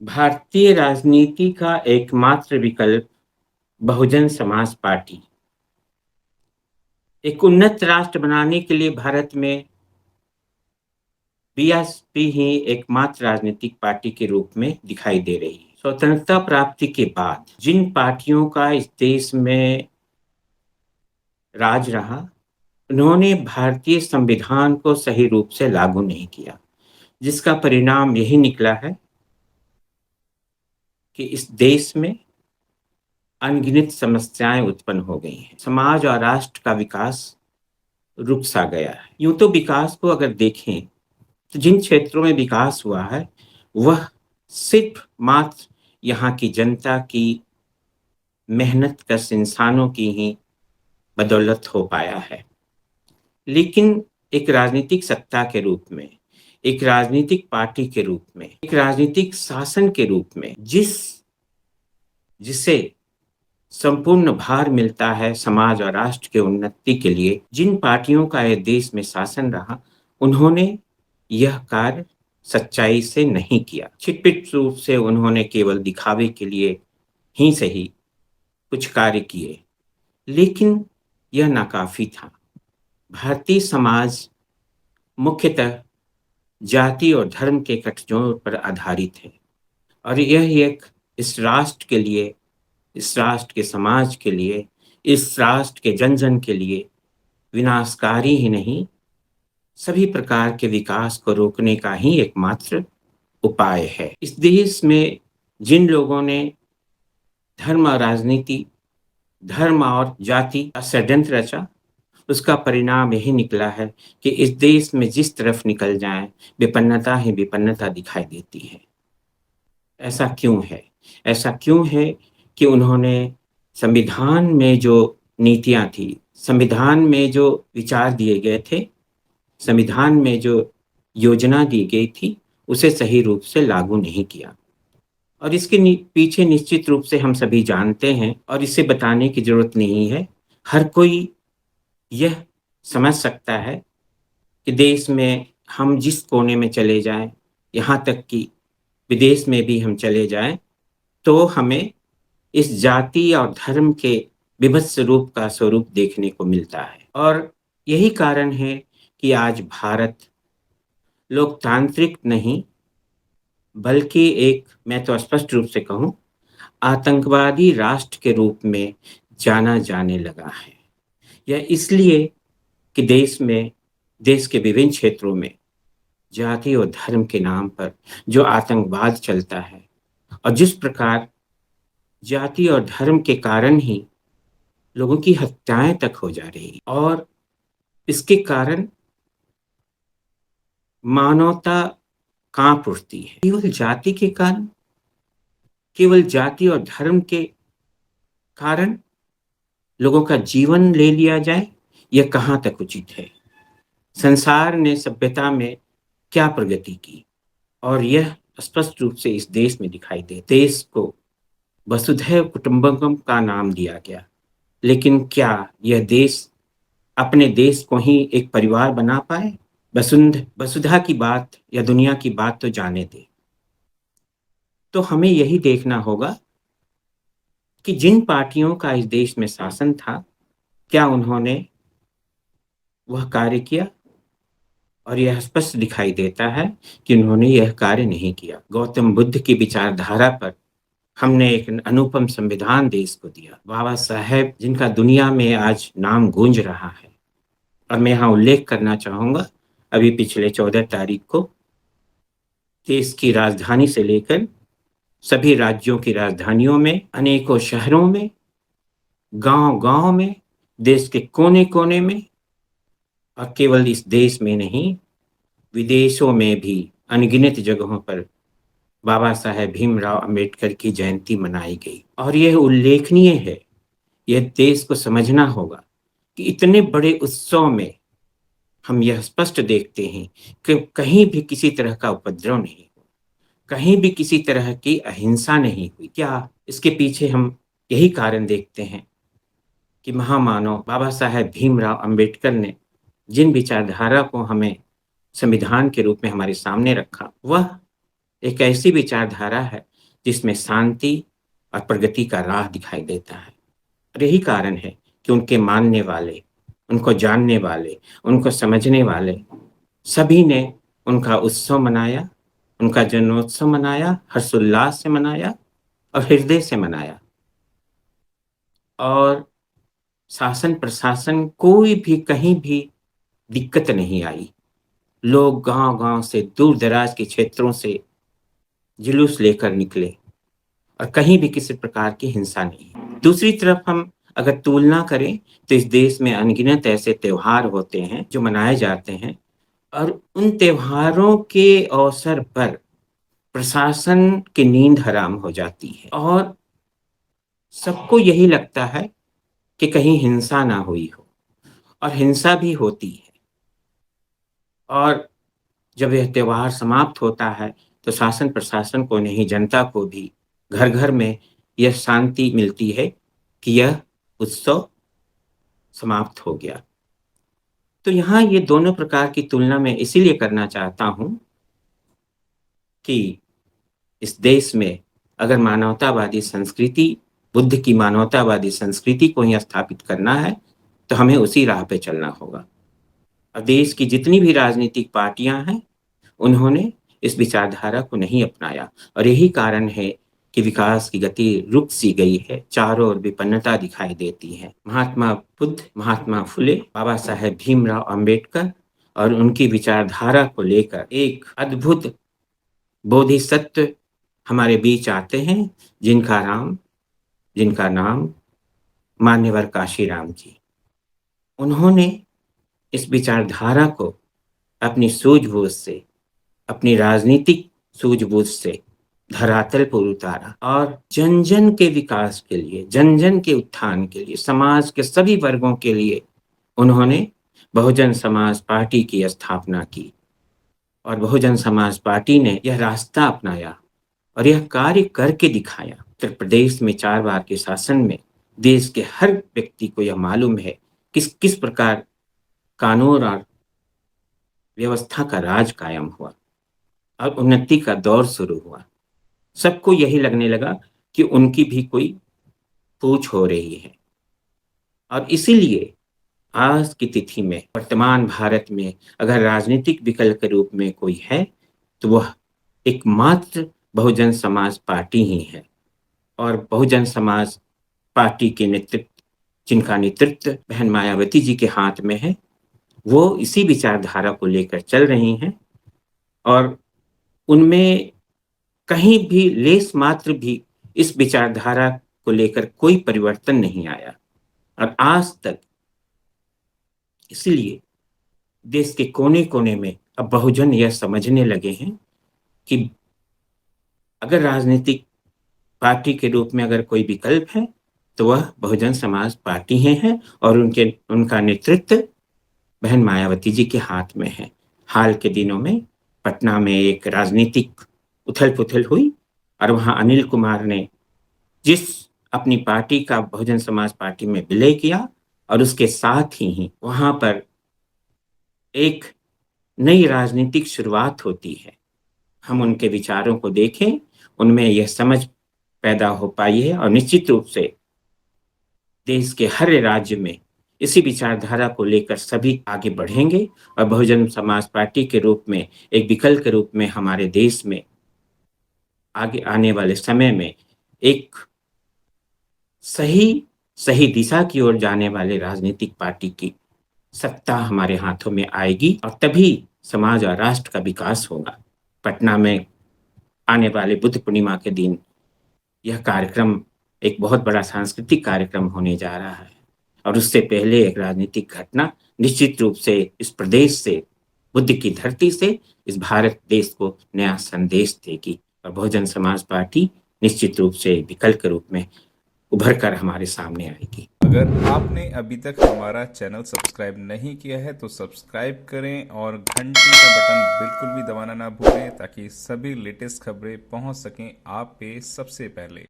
भारतीय राजनीति का एकमात्र विकल्प बहुजन समाज पार्टी। एक उन्नत राष्ट्र बनाने के लिए भारत में बीएसपी ही एकमात्र राजनीतिक पार्टी के रूप में दिखाई दे रही है। स्वतंत्रता प्राप्ति के बाद जिन पार्टियों का इस देश में राज रहा, उन्होंने भारतीय संविधान को सही रूप से लागू नहीं किया, जिसका परिणाम यही निकला है कि इस देश में अनगिनत समस्याएं उत्पन्न हो गई हैं। समाज और राष्ट्र का विकास रुक सा गया है। यूं तो विकास को अगर देखें तो जिन क्षेत्रों में विकास हुआ है वह सिर्फ मात्र यहाँ की जनता की मेहनत कश इंसानों की ही बदौलत हो पाया है। लेकिन एक राजनीतिक सत्ता के रूप में, एक राजनीतिक पार्टी के रूप में, एक राजनीतिक शासन के रूप में जिसे संपूर्ण भार मिलता है समाज और राष्ट्र के उन्नति के लिए, जिन पार्टियों का यह देश में शासन रहा, उन्होंने यह कार्य सच्चाई से नहीं किया। छिटपिट रूप से उन्होंने केवल दिखावे के लिए ही सही कुछ कार्य किए, लेकिन यह नाकाफी था। भारतीय समाज मुख्यतः जाति और धर्म के गठजोड़ पर आधारित है और यह एक इस राष्ट्र के लिए, इस राष्ट्र के समाज के लिए, इस राष्ट्र के जन जन के लिए विनाशकारी ही नहीं, सभी प्रकार के विकास को रोकने का ही एकमात्र उपाय है। इस देश में जिन लोगों ने धर्म और राजनीति, धर्म और जाति का षड्यंत्र रचा, उसका परिणाम यही निकला है कि इस देश में जिस तरफ निकल जाएं, विपन्नता ही विपन्नता दिखाई देती है। ऐसा क्यों है? ऐसा क्यों है कि उन्होंने संविधान में जो नीतियां थी, संविधान में जो विचार दिए गए थे, संविधान में जो योजना दी गई थी, उसे सही रूप से लागू नहीं किया। और इसके पीछे निश्चित रूप से हम सभी जानते हैं और इसे बताने की जरूरत नहीं है। हर कोई यह समझ सकता है कि देश में हम जिस कोने में चले जाएं, यहाँ तक कि विदेश में भी हम चले जाएं, तो हमें इस जाति और धर्म के विभत्स रूप का स्वरूप देखने को मिलता है। और यही कारण है कि आज भारत लोकतांत्रिक नहीं, बल्कि एक, मैं तो स्पष्ट रूप से कहूं, आतंकवादी राष्ट्र के रूप में जाना जाने लगा है। यह इसलिए कि देश के विभिन्न क्षेत्रों में जाति और धर्म के नाम पर जो आतंकवाद चलता है, और जिस प्रकार जाति और धर्म के कारण ही लोगों की हत्याएं तक हो जा रही, और इसके कारण मानवता कांप उठती है। केवल जाति के कारण, केवल जाति और धर्म के कारण लोगों का जीवन ले लिया जाए, यह कहाँ तक उचित है? संसार ने सभ्यता में क्या प्रगति की, और यह स्पष्ट रूप से इस देश में दिखाई दे। देश को वसुधैव कुटुंबकम का नाम दिया गया, लेकिन क्या यह देश अपने देश को ही एक परिवार बना पाए? वसुधा की बात या दुनिया की बात तो जाने दे। तो हमें यही देखना होगा कि जिन पार्टियों का इस देश में शासन था, क्या उन्होंने वह कार्य किया? और यह स्पष्ट दिखाई देता है कि उन्होंने यह कार्य नहीं किया। गौतम बुद्ध की विचारधारा पर हमने एक अनुपम संविधान देश को दिया। बाबा साहेब, जिनका दुनिया में आज नाम गूंज रहा है, और मैं यहाँ उल्लेख करना चाहूंगा, अभी पिछले 14 तारीख को देश की राजधानी से लेकर सभी राज्यों की राजधानियों में, अनेकों शहरों में, गांव-गांव में, देश के कोने कोने में, और केवल इस देश में नहीं, विदेशों में भी अनगिनत जगहों पर बाबा साहेब भीमराव अंबेडकर की जयंती मनाई गई। और यह उल्लेखनीय है, यह देश को समझना होगा कि इतने बड़े उत्सव में हम यह स्पष्ट देखते हैं कि कहीं भी किसी तरह का उपद्रव नहीं हुआ, कहीं भी किसी तरह की अहिंसा नहीं हुई। क्या इसके पीछे हम यही कारण देखते हैं कि महामानव बाबा साहेब भीमराव अंबेडकर ने जिन विचारधारा को हमें संविधान के रूप में हमारे सामने रखा, वह एक ऐसी विचारधारा है जिसमें शांति और प्रगति का राह दिखाई देता है। और यही कारण है कि उनके मानने वाले, उनको जानने वाले, उनको समझने वाले सभी ने उनका उत्सव मनाया, उनका जन्मोत्सव मनाया, हर्षोल्लास से मनाया और हृदय से मनाया। और शासन प्रशासन कोई भी कहीं भी दिक्कत नहीं आई। लोग गांव-गांव से, दूर-दराज के क्षेत्रों से जुलूस लेकर निकले और कहीं भी किसी प्रकार की हिंसा नहीं। दूसरी तरफ हम अगर तुलना करें तो इस देश में अनगिनत ऐसे त्योहार होते हैं जो मनाए जाते हैं और उन त्योहारों के अवसर पर प्रशासन की नींद हराम हो जाती है और सबको यही लगता है कि कहीं हिंसा ना हुई हो, और हिंसा भी होती है। और जब यह त्योहार समाप्त होता है तो शासन प्रशासन को नहीं, जनता को भी घर-घर में यह शांति मिलती है कि यह उत्सव समाप्त हो गया। तो यहाँ ये दोनों प्रकार की तुलना मैं इसीलिए करना चाहता हूँ कि इस देश में अगर मानवतावादी संस्कृति, बुद्ध की मानवतावादी संस्कृति को ही स्थापित करना है, तो हमें उसी राह पे चलना होगा। और देश की जितनी भी राजनीतिक पार्टियाँ हैं, उन्होंने इस विचारधारा को नहीं अपनाया और यही कारण है कि विकास की गति रुक सी गई है, चारों ओर विपन्नता दिखाई देती है। महात्मा बुद्ध, महात्मा फुले, बाबा साहेब भीमराव अंबेडकर और उनकी विचारधारा को लेकर एक अद्भुत बोधिसत्व हमारे बीच आते हैं, जिनका नाम मान्यवर काशीराम जी। उन्होंने इस विचारधारा को अपनी सूझबूझ से, अपनी राजनीतिक सूझबूझ से धरातल पर उतारा और जन-जन के विकास के लिए, जन-जन के उत्थान के लिए, समाज के सभी वर्गों के लिए उन्होंने बहुजन समाज पार्टी की स्थापना की और बहुजन समाज पार्टी ने यह रास्ता अपनाया और यह कार्य करके दिखाया। उत्तर प्रदेश में 4 बार के शासन में देश के हर व्यक्ति को यह मालूम है किस किस प्रकार कानून और व्यवस्था का राज कायम हुआ और उन्नति का दौर शुरू हुआ। सबको यही लगने लगा कि उनकी भी कोई पूछ हो रही है और इसीलिए आज की तिथि में वर्तमान भारत में अगर राजनीतिक विकल्प के रूप में कोई है, तो वह एकमात्र बहुजन समाज पार्टी ही है। और बहुजन समाज पार्टी के जिनका नेतृत्व बहन मायावती जी के हाथ में है, वो इसी विचारधारा को लेकर चल रही हैं और उनमें कहीं भी लेश मात्र भी इस विचारधारा को लेकर कोई परिवर्तन नहीं आया और आज तक। इसीलिए देश के कोने-कोने में अब बहुजन यह समझने लगे हैं कि अगर राजनीतिक पार्टी के रूप में अगर कोई विकल्प है, तो वह बहुजन समाज पार्टी ही है और उनका नेतृत्व बहन मायावती जी के हाथ में है। हाल के दिनों में पटना में एक राजनीतिक उथल-पुथल हुई और वहाँ अनिल कुमार ने जिस अपनी पार्टी का बहुजन समाज पार्टी में विलय किया और उसके साथ ही वहाँ पर एक नई राजनीतिक शुरुआत होती है। हम उनके विचारों को देखें, उनमें यह समझ पैदा हो पाई है और निश्चित रूप से देश के हर राज्य में इसी विचारधारा को लेकर सभी आगे बढ़ेंगे और बहुजन समाज पार्टी के रूप में, एक विकल्प के रूप में हमारे देश में आगे आने वाले समय में एक सही दिशा की ओर जाने वाले राजनीतिक पार्टी की सत्ता हमारे हाथों में आएगी और तभी समाज और राष्ट्र का विकास होगा। पटना में आने वाले बुद्ध पूर्णिमा के दिन यह कार्यक्रम एक बहुत बड़ा सांस्कृतिक कार्यक्रम होने जा रहा है और उससे पहले एक राजनीतिक घटना निश्चित रूप से इस प्रदेश से, बुद्ध की धरती से इस भारत देश को नया संदेश देगी और बहुजन समाज पार्टी निश्चित रूप से विकल्प के रूप में उभर कर हमारे सामने आएगी। अगर आपने अभी तक हमारा चैनल सब्सक्राइब नहीं किया है तो सब्सक्राइब करें और घंटी का बटन बिल्कुल भी दबाना ना भूलें ताकि सभी लेटेस्ट खबरें पहुंच सकें आप पे सबसे पहले।